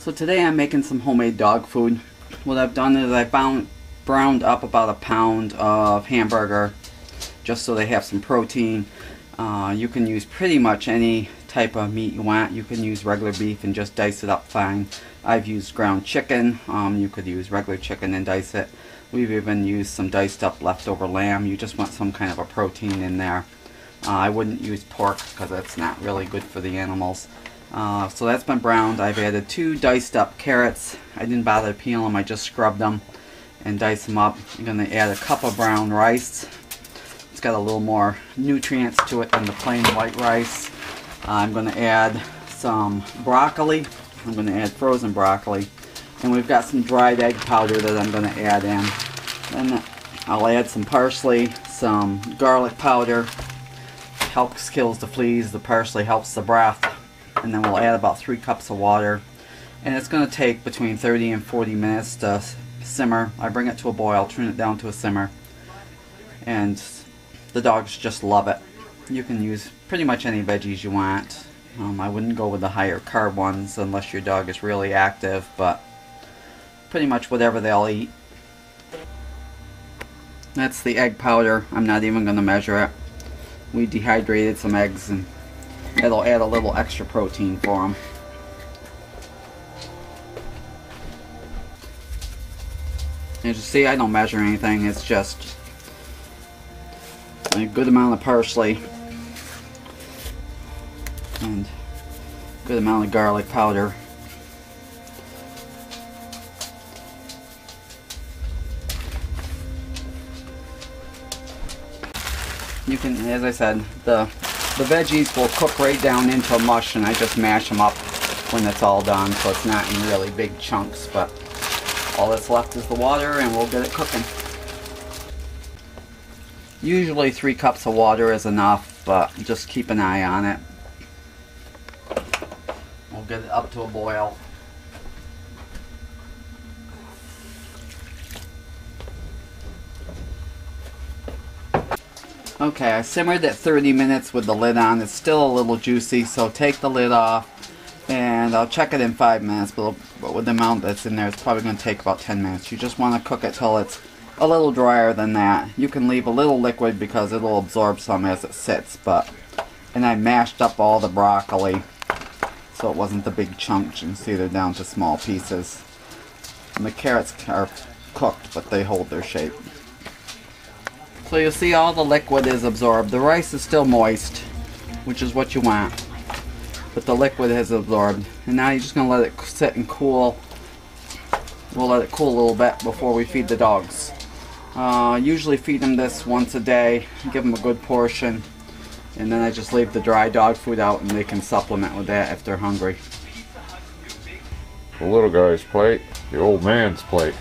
So today I'm making some homemade dog food. What I've done is I browned up about a pound of hamburger just so they have some protein. You can use pretty much any type of meat you want. You can use regular beef and just dice it up fine. I've used ground chicken. You could use regular chicken and dice it. We've even used some diced up leftover lamb. You just want some kind of a protein in there. I wouldn't use pork because that's not really good for the animals. So that's been browned. I've added 2 diced up carrots. I didn't bother to peel them, I just scrubbed them and diced them up. I'm going to add a cup of brown rice. It's got a little more nutrients to it than the plain white rice. I'm going to add some broccoli. I'm going to add frozen broccoli. And we've got some dried egg powder that I'm going to add in. Then I'll add some parsley, some garlic powder. Kills the fleas. The parsley helps the breath. And then we'll add about 3 cups of water, and it's going to take between 30 and 40 minutes to simmer. I bring it to a boil, turn it down to a simmer, and the dogs just love it. You can use pretty much any veggies you want. I wouldn't go with the higher carb ones unless your dog is really active, but pretty much whatever they'll eat. That's the egg powder. I'm not even going to measure it. We dehydrated some eggs and it'll add a little extra protein for them. As you see, I don't measure anything. It's just a good amount of parsley and a good amount of garlic powder. You can, as I said, the veggies will cook right down into a mush, and I just mash them up when it's all done, so it's not in really big chunks, but all that's left is the water and we'll get it cooking. Usually 3 cups of water is enough, but just keep an eye on it. We'll get it up to a boil. Okay, I simmered at 30 minutes with the lid on. It's still a little juicy, so take the lid off and I'll check it in 5 minutes, but with the amount that's in there, it's probably going to take about 10 minutes. You just want to cook it till it's a little drier than that. You can leave a little liquid because it'll absorb some as it sits, and I mashed up all the broccoli so it wasn't the big chunks. You can see they're down to small pieces. And the carrots are cooked, but they hold their shape. So you'll see all the liquid is absorbed. The rice is still moist, which is what you want, but the liquid has absorbed. And now you're just going to let it sit and cool. We'll let it cool a little bit before we feed the dogs. Usually feed them this once a day, give them a good portion, and then I just leave the dry dog food out and they can supplement with that if they're hungry. The little guy's plate, the old man's plate.